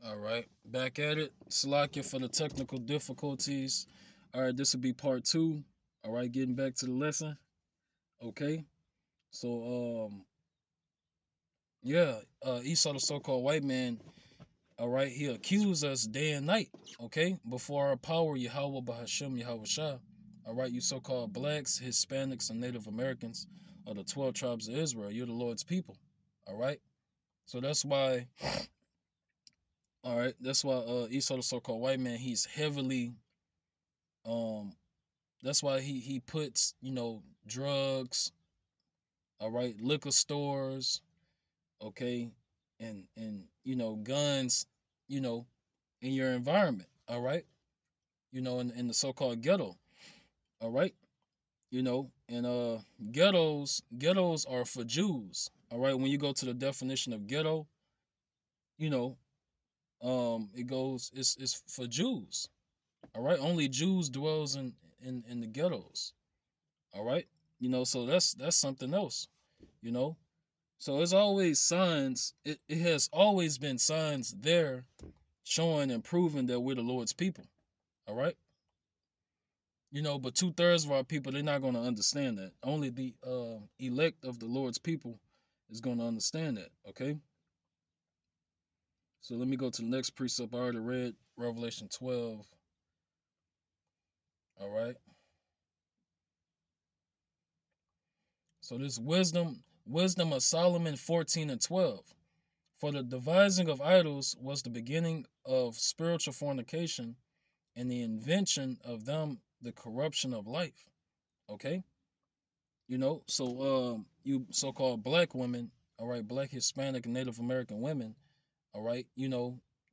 All right, back at it. Slakia for the technical difficulties. All right, this will be part two. All right, getting back to the lesson. Okay, so yeah, Esau, the so-called white man. All right, he accused us day and night. Okay, before our power, Yahweh Bahashem Yahweh Shah. All right, you so-called blacks, Hispanics, and Native Americans are the 12 tribes of Israel. You're the Lord's people. All right, so that's why. All right, that's why Esau, the so-called white man, he's heavily um that's why he puts, drugs, all right, liquor stores, okay, and guns, you know, in your environment, all right, in the so-called ghetto, all right, and ghettos are for Jews, all right. When you go to the definition of ghetto, you know, it goes it's for Jews, all right. Only Jews dwells in the ghettos, all right. So that's something else, you know. So it's always signs. It has always been signs there showing and proving that we're the Lord's people. All right. But 2/3 of our people, they're not going to understand that. Only the elect of the Lord's people is going to understand that. Okay. So let me go to the next precept. I already read Revelation 12. All right. So this wisdom of Solomon 14 and 12. For the devising of idols was the beginning of spiritual fornication, and the invention of them the corruption of life. Okay. So you so-called black women, all right, black, Hispanic, and Native American women, all right,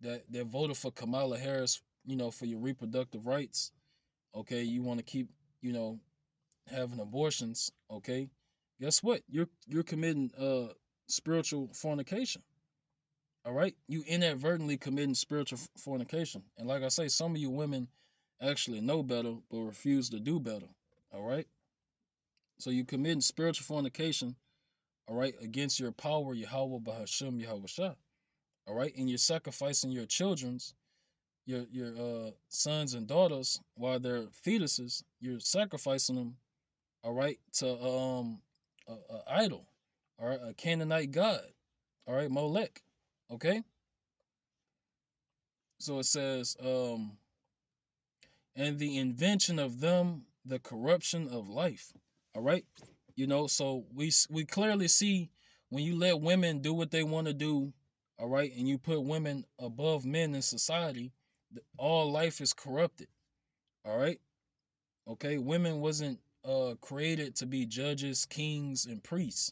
that voted for Kamala Harris, for your reproductive rights. Okay, you want to keep, you know having abortions. Okay, guess what, you're committing spiritual fornication. All right, you inadvertently committing spiritual fornication. And like I say, some of you women actually know better but refuse to do better. All right, so you committing spiritual fornication. All right, against your power, Yahweh Bahashem Yahweh Shah. All right, and you're sacrificing your children's, your sons and daughters while they're fetuses. You're sacrificing them. All right, to a idol. All right, a Canaanite god. All right, Molech. Okay, so it says and the invention of them the corruption of life. All right, so we clearly see when you let women do what they want to do, all right, and you put women above men in society, all life is corrupted. All right, okay, women wasn't created to be judges, kings, and priests,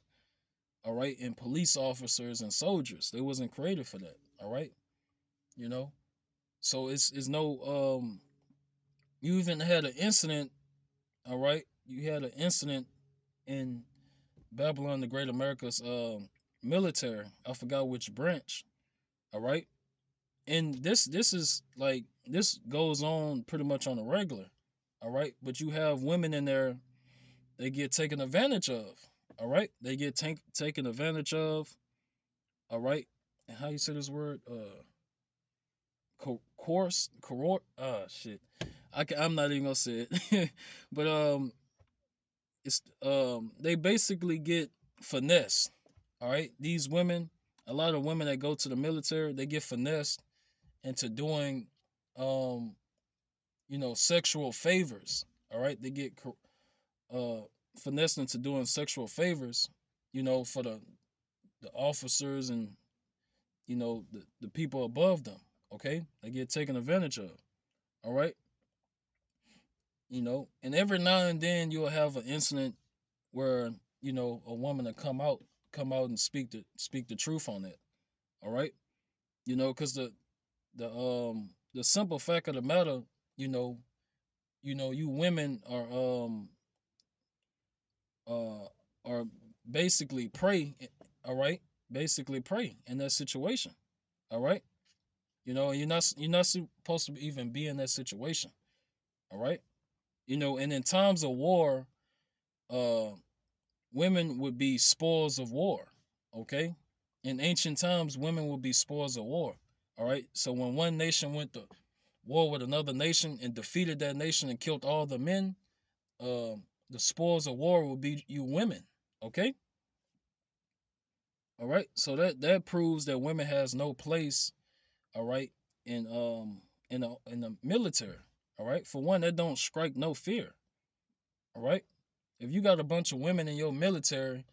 all right, and police officers and soldiers. They wasn't created for that. All right, you know so it's no you even had an incident. All right, you had an incident in Babylon the Great America's military. I forgot which branch. All right, and this is like this goes on pretty much on a regular. All right, but you have women in there. They get taken advantage of. All right, they get taken advantage of. All right, and how you say this word? Course, shit. I'm not even gonna say it, but it's they basically get finessed. All right, these women, a lot of women that go to the military, they get finessed into doing um sexual favors. All right, they get uh finessed into doing sexual favors, for the officers and the people above them. Okay, they get taken advantage of. All right, and every now and then you'll have an incident where a woman will come out and speak the truth on it. All right, because the simple fact of the matter, you know you women uh are basically prey. All right, basically prey in that situation. All right, and you're not supposed to even be in that situation. All right, and in times of war, uh women would be spoils of war. Okay, in ancient times women would be spoils of war. All right. So when one nation went to war with another nation and defeated that nation and killed all the men, the spoils of war will be you women. Okay. All right. So that proves that women has no place. All right. In the military. All right. For one, that don't strike no fear. All right. If you got a bunch of women in your military,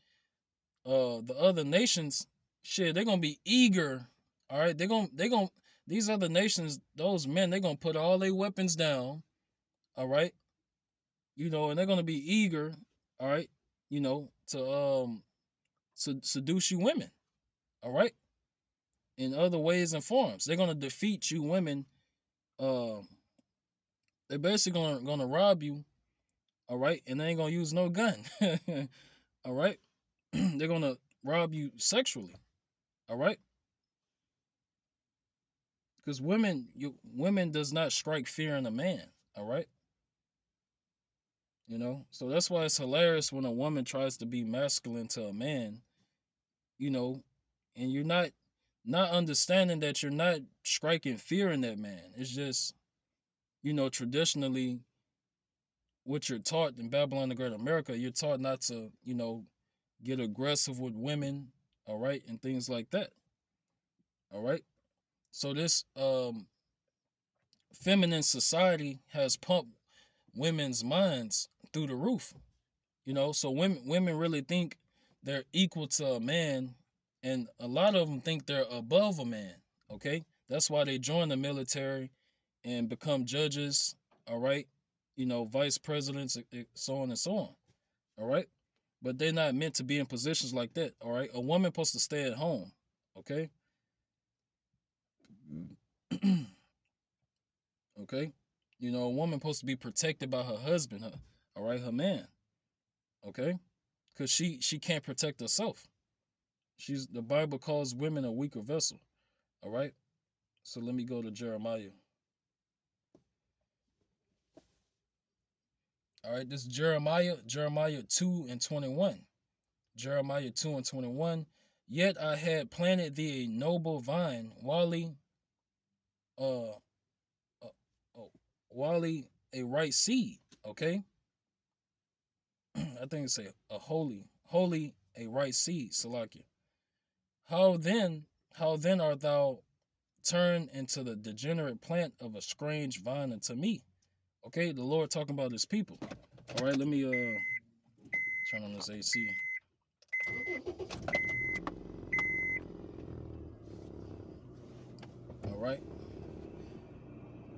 the other nations, shit, they're gonna be eager. All right. They're gonna these other nations, those men, they're gonna put all their weapons down. All right. And they're gonna be eager. All right. To seduce you women. All right. In other ways and forms, they're gonna defeat you women. Uh, they're basically gonna rob you. All right, and they ain't gonna use no gun. All right, they're gonna rob you sexually. All right, because women does not strike fear in a man. All right, so that's why it's hilarious when a woman tries to be masculine to a man. You know, and you're not understanding that you're not striking fear in that man. It's just traditionally what you're taught in Babylon the Great America, you're taught not to, get aggressive with women, all right, and things like that. All right. So this feminine society has pumped women's minds through the roof. So women really think they're equal to a man, and a lot of them think they're above a man. Okay? That's why they join the military and become judges, all right? Vice presidents, so on and so on. All right? But they're not meant to be in positions like that. All right? A woman supposed to stay at home. Okay? Okay? A woman supposed to be protected by her husband, all right, her man. Okay? Because she can't protect herself. The Bible calls women a weaker vessel. All right? So let me go to Jeremiah. All right, this is Jeremiah 2 and 21. Jeremiah 2 and 21. Yet I had planted thee a noble vine, uh, wally a right seed. Okay, I think it's a holy a right seed. Salakia. How then art thou turned into the degenerate plant of a strange vine unto me? Okay, the Lord talking about his people. All right, let me turn on this AC. All right.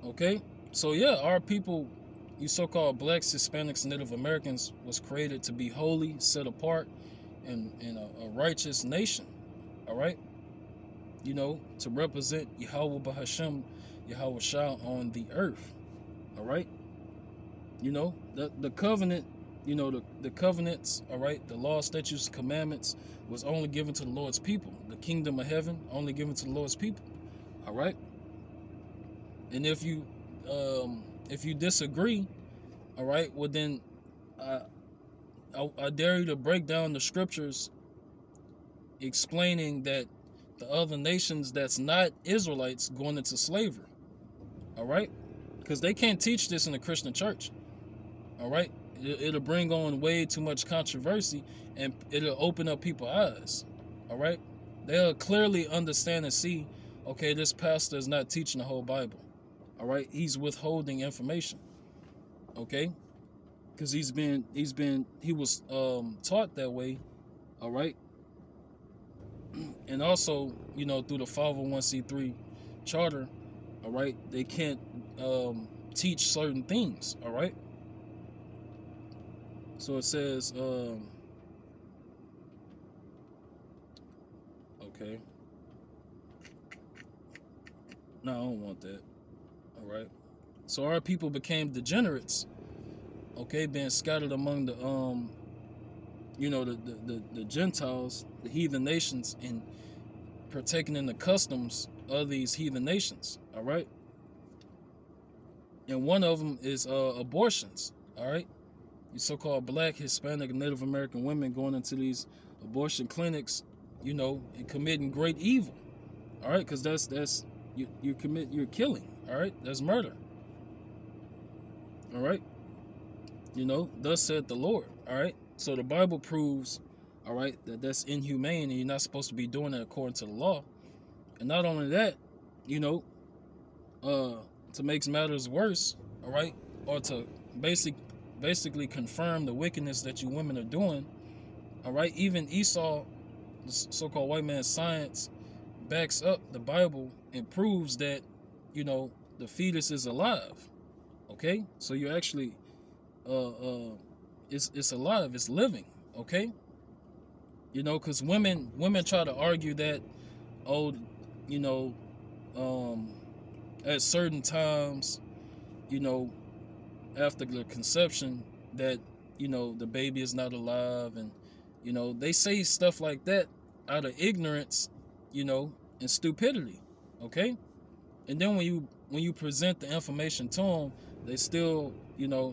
Okay. So yeah, our people, you so-called blacks, Hispanics, Native Americans, was created to be holy, set apart, and a righteous nation. All right. To represent Yahweh Bahashem, Yahweh Shah on the earth. All right. The covenant, the covenants, all right, the law, statutes, commandments was only given to the Lord's people. The kingdom of heaven only given to the Lord's people. All right. And if you disagree, all right, well then I dare you to break down the scriptures explaining that the other nations that's not Israelites going into slavery. All right, because they can't teach this in the Christian church. All right, it'll bring on way too much controversy, and it'll open up people's eyes. All right, they'll clearly understand and see, okay, this pastor is not teaching the whole Bible. All right, he's withholding information. Okay, because he was taught that way. All right, and also through the 501c3 charter. All right, they can't teach certain things. All right, so it says okay, no, I don't want that. All right, so our people became degenerates. Okay, being scattered among the the Gentiles, the heathen nations, and partaking in the customs of these heathen nations. All right, and one of them is abortions. All right, you so-called black, Hispanic, and Native American women going into these abortion clinics, and committing great evil. All right, because that's you're killing. All right, that's murder. All right, thus said the Lord. All right, so the Bible proves, all right, that that's inhumane, and you're not supposed to be doing it according to the law. And not only that, you know, to make matters worse, all right, or to basically confirm the wickedness that you women are doing, all right. Even Esau, the so-called white man's science, backs up the Bible and proves that, the fetus is alive. Okay, so you're actually, it's alive, it's living. Okay, because women try to argue that, oh, you know, um, at certain times, you know, after the conception, that the baby is not alive, and they say stuff like that out of ignorance, and stupidity. Okay, and then when you present the information to them, they still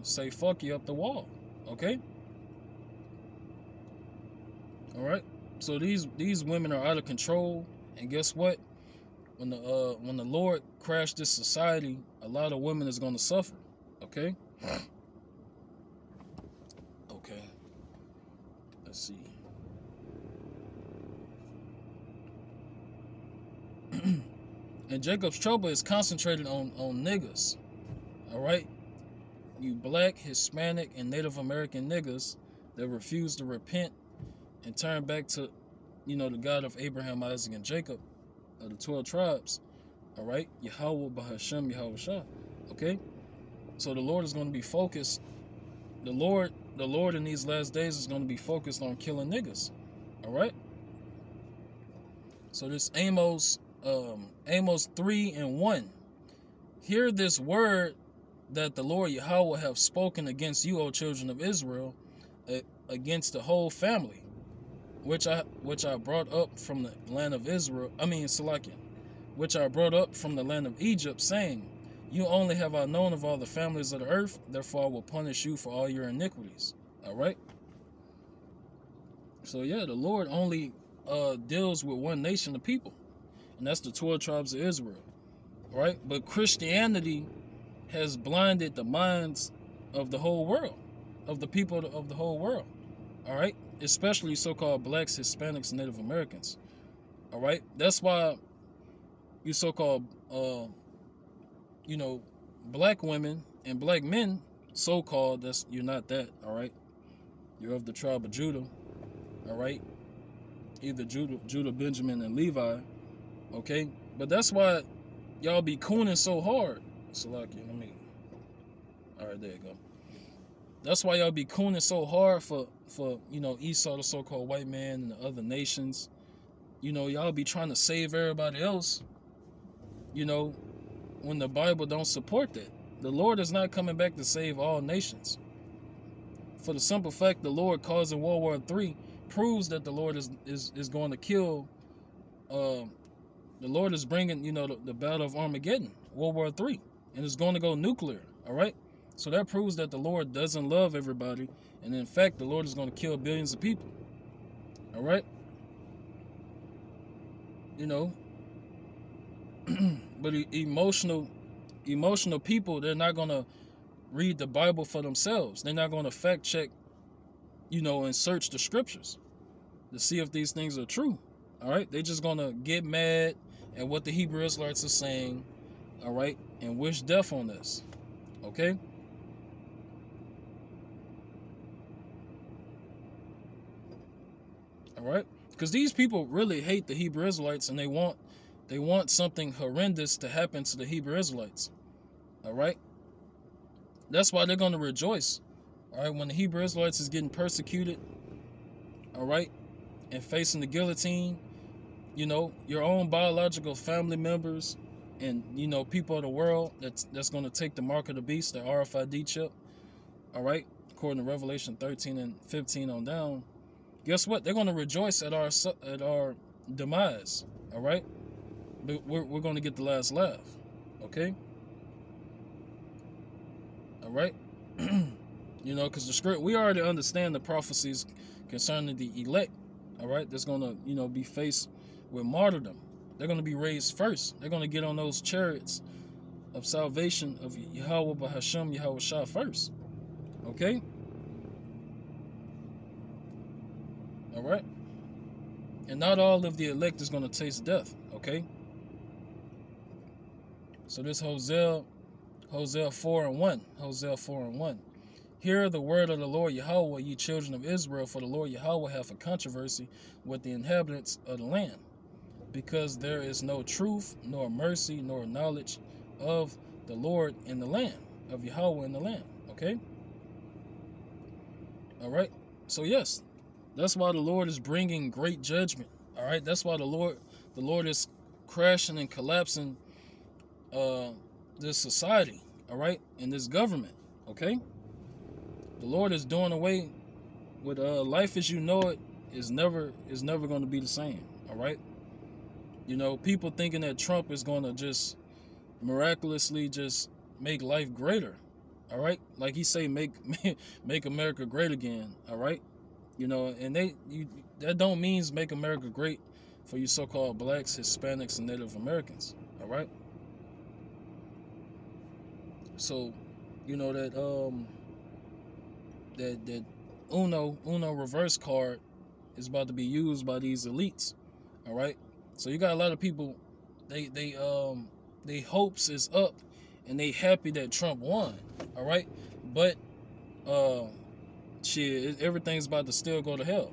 say fuck you up the wall. Okay, all right. So these women are out of control, and guess what? When the Lord crashed this society, a lot of women is going to suffer. Okay. Okay. Let's see. And Jacob's trouble is concentrated on niggas. All right. You black, Hispanic, and Native American niggas that refuse to repent and turn back to, the God of Abraham, Isaac, and Jacob, of the 12 tribes. All right, Yahweh Bahashem Yahweh Shah. Okay, so the Lord is going to be focused. The Lord in these last days is going to be focused on killing niggas. All right. So this Amos 3:1. Hear this word that the Lord Yahweh have spoken against you, O children of Israel, against the whole family, which I brought up from the land of Israel. Salakia, which I brought up from the land of Egypt, saying, you only have I known of all the families of the earth, therefore I will punish you for all your iniquities. All right. So yeah, the Lord only deals with one nation of people, and that's the 12 tribes of Israel. All right. But Christianity has blinded the minds of the whole world, of the people of the whole world. All right, especially so-called blacks, Hispanics, and Native Americans. All right, that's why you so-called, black women and black men, so-called, you're not that. All right, you're of the tribe of Judah. All right, either Judah, Benjamin, and Levi. Okay, but that's why y'all be cooning so hard. Salaki, all right, there you go. That's why y'all be cooning so hard for Esau, the so-called white man, and the other nations. Y'all be trying to save everybody else, when the Bible don't support that. The Lord is not coming back to save all nations. For the simple fact the Lord causing World War III proves that the Lord is going to kill. The Lord is bringing, the battle of Armageddon, World War III, and it's going to go nuclear. All right. So that proves that the Lord doesn't love everybody, and in fact, the Lord is going to kill billions of people. All right. But emotional people, they're not going to read the Bible for themselves. They're not going to fact check, and search the scriptures to see if these things are true. All right. They're just going to get mad at what the Hebrew Israelites are saying. All right. And wish death on us. Okay. All right. Because these people really hate the Hebrew Israelites, and they want something horrendous to happen to the Hebrew Israelites. All right. That's why they're going to rejoice. All right. When the Hebrew Israelites is getting persecuted. All right. And facing the guillotine, your own biological family members and, people of the world that's going to take the mark of the beast, the RFID chip. All right. According to Revelation 13 and 15 on down. Guess what? They're going to rejoice at our demise. All right. But we're going to get the last laugh. Okay. All right. Because the script, we already understand the prophecies concerning the elect. All right. That's going to, be faced with martyrdom. They're going to be raised first. They're going to get on those chariots of salvation of Yahweh Bahasham Yahweh Shah first. Okay? All right? And not all of the elect is going to taste death. Okay? So this Hosea 4:1. Hosea 4:1. Hear the word of the Lord Yahweh, ye children of Israel, for the Lord Yahweh hath a controversy with the inhabitants of the land, because there is no truth, nor mercy, nor knowledge of the Lord in the land, of Yahweh in the land. Okay? All right? So yes, that's why the Lord is bringing great judgment. All right? That's why the Lord is crashing and collapsing this society, all right, and this government. Okay? The Lord is doing away with life as you know it is never going to be the same. All right, you know, people thinking that Trump is going to just miraculously just make life greater. All right, like he say, make America great again. All right, you know, and that don't means make America great for you so-called blacks, Hispanics, and Native Americans. All right, so you know that that Uno reverse card is about to be used by these elites. All right, so you got a lot of people, they hopes is up, and they happy that Trump won. All right, but shit, everything's about to still go to hell.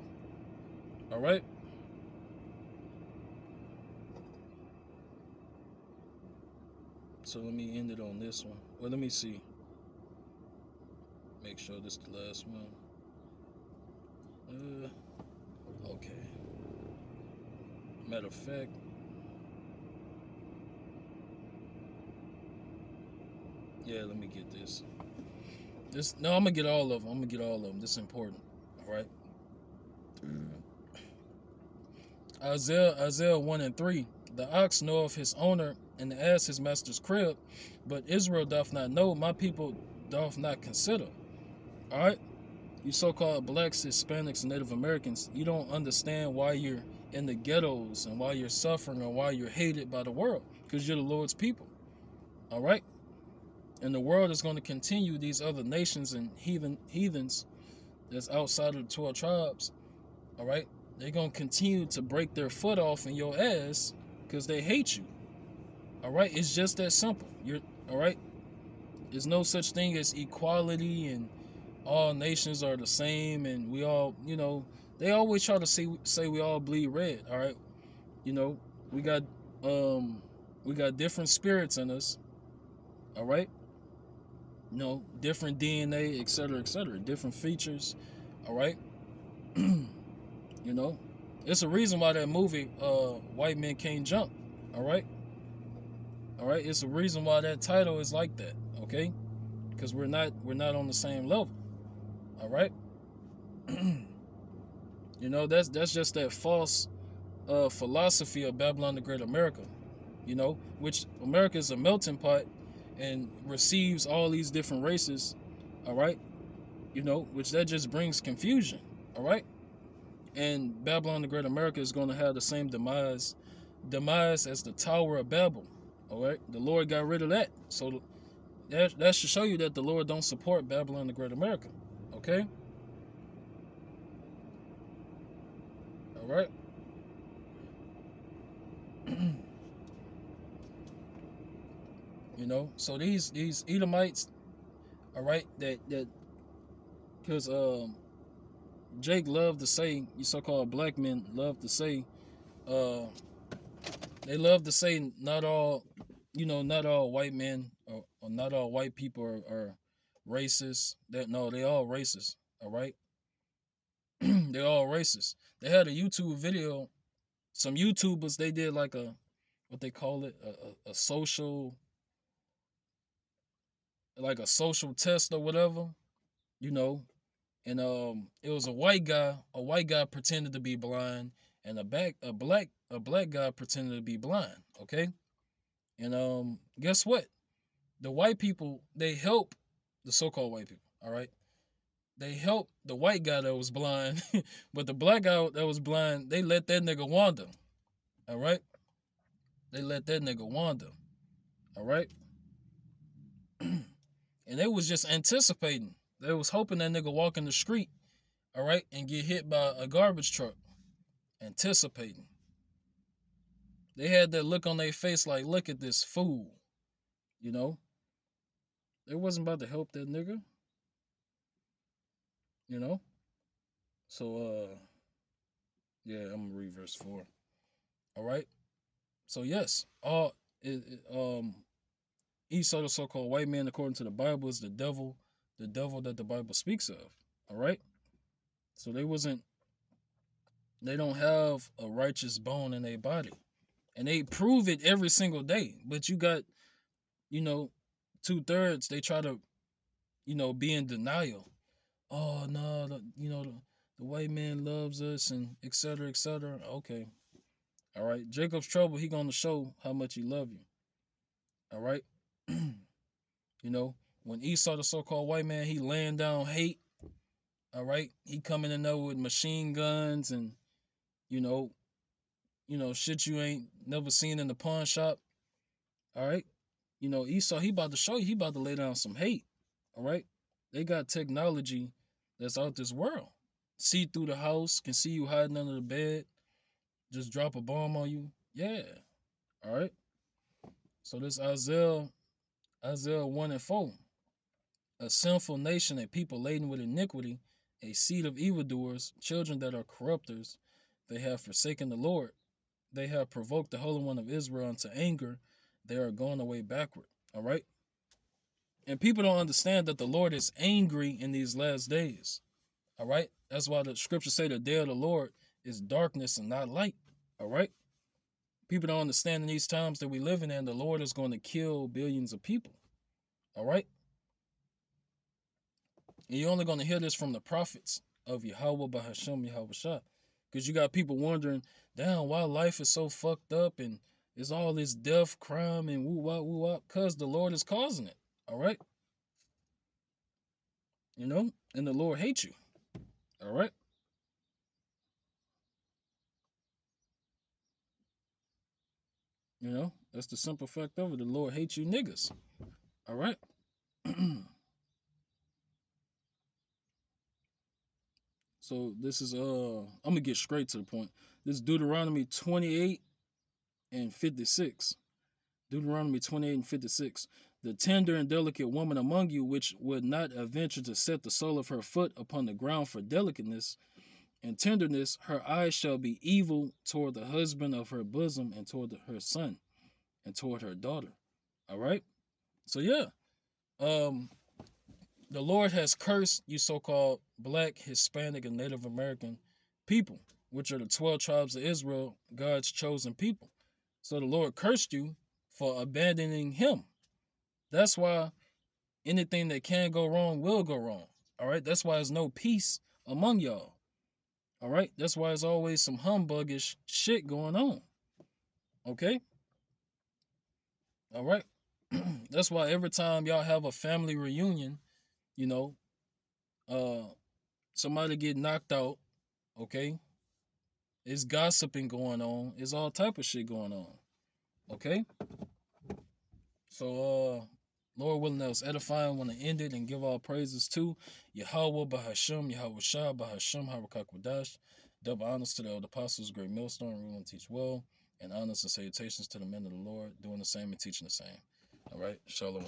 All right. So let me end it on this one. Well, let me see. Make sure this is the last one. Okay. Matter of fact, yeah, let me get this. No, I'm gonna get all of them. This is important. All right. Isaiah 1:3. The ox knoweth his owner, and the ass his master's crib, but Israel doth not know, my people doth not consider. All right. You so-called blacks, Hispanics, and Native Americans, you don't understand why you're in the ghettos and why you're suffering and why you're hated by the world, because you're the Lord's people. All right. And the world is going to continue, these other nations and heathens that's outside of the 12 tribes. All right. They're going to continue to break their foot off in your ass because they hate you. All right. It's just that simple. All right. There's no such thing as equality and all nations are the same and we all, you know, they always try to say we all bleed red. All right. You know, we got different spirits in us. All right. You know, different DNA, etc., different features. All right. You know, it's a reason why that movie White Men Can't Jump. All right. It's a reason why that title is like that. Okay, because we're not on the same level. All right. You know, that's just that false philosophy of Babylon the Great America. You know, which America is a melting pot and receives all these different races. All right. You know, which that just brings confusion. All right. And Babylon the Great America is going to have the same demise as the Tower of Babel. All right, the Lord got rid of that, so that should show you that the Lord don't support Babylon the Great America. Okay. All right. You know, so these Edomites, all right, that because Jake loved to say, you so-called black men love to say, they love to say not all white men or not all white people are racist. No, they all racist. All right. They're all racist. They had a YouTube video. Some YouTubers, they did like a, what they call it, a social, like a social test or whatever, you know. And it was a white guy. A white guy pretended to be blind, and a black guy pretended to be blind. Okay. And guess what? The white people, they help the so-called white people. All right. They helped the white guy that was blind, but the black guy that was blind, they let that nigga wander. All right. They let that nigga wander. All right. And they was just anticipating. They was hoping that nigga walk in the street, all right, and get hit by a garbage truck. Anticipating. They had that look on their face like, look at this fool. You know? They wasn't about to help that nigga. You know? So yeah, I'm gonna read verse 4. All right. So yes, Esau, the so-called white man, according to the Bible, is the devil that the Bible speaks of. All right. So they don't have a righteous bone in their body, and they prove it every single day. But you got, you know, 2/3. They try to, be in denial. Oh no, the white man loves us and etc. etc. Okay. All right. Jacob's trouble. He gonna show how much he love you. All right. When Esau, the so-called white man, he laying down hate. All right. He coming in there with machine guns and you know, shit you ain't never seen in the pawn shop. All right. Esau, he about to show you, he about to lay down some hate. All right. They got technology that's out this world. See through the house, can see you hiding under the bed, just drop a bomb on you. Yeah. All right. So this Isaiah 1 and 4. A sinful nation, a people laden with iniquity, a seed of evildoers, children that are corrupters. They have forsaken the Lord. They have provoked the Holy One of Israel unto anger. They are going away backward. All right. And people don't understand that the Lord is angry in these last days. All right. That's why the scriptures say the day of the Lord is darkness and not light. All right. People don't understand in these times that we live in, the Lord is going to kill billions of people. All right. And you're only going to hear this from the prophets of Yahweh Bahashem Yahweh Shah. Because you got people wondering, damn, why life is so fucked up and it's all this death, crime, and woo wop, because the Lord is causing it. All right? And the Lord hates you. All right? That's the simple fact of it. The Lord hates you niggas. All right? So this is I'm gonna get straight to the point. This is Deuteronomy 28 and 56. Deuteronomy 28 and 56. The tender and delicate woman among you, which would not adventure to set the sole of her foot upon the ground for delicateness and tenderness, her eyes shall be evil toward the husband of her bosom and toward her son and toward her daughter. All right? So yeah. The Lord has cursed you so-called Black, Hispanic, and Native American people, which are the 12 tribes of Israel, God's chosen people. So the Lord cursed you for abandoning him. That's why anything that can go wrong will go wrong. All right? That's why there's no peace among y'all. All right? That's why there's always some humbuggish shit going on. Okay? All right? That's why every time y'all have a family reunion, somebody get knocked out, okay? It's gossiping going on. It's all type of shit going on. Okay? So Lord willing, that was edifying. Want to end it and give all praises to Yahweh Bahashem, Yahweh Shah, Bahashem, Harakakwadash. Double honors to the elder apostles, great millstone, rule and teach well, and honors and salutations to the men of the Lord, doing the same and teaching the same. All right, Shalom.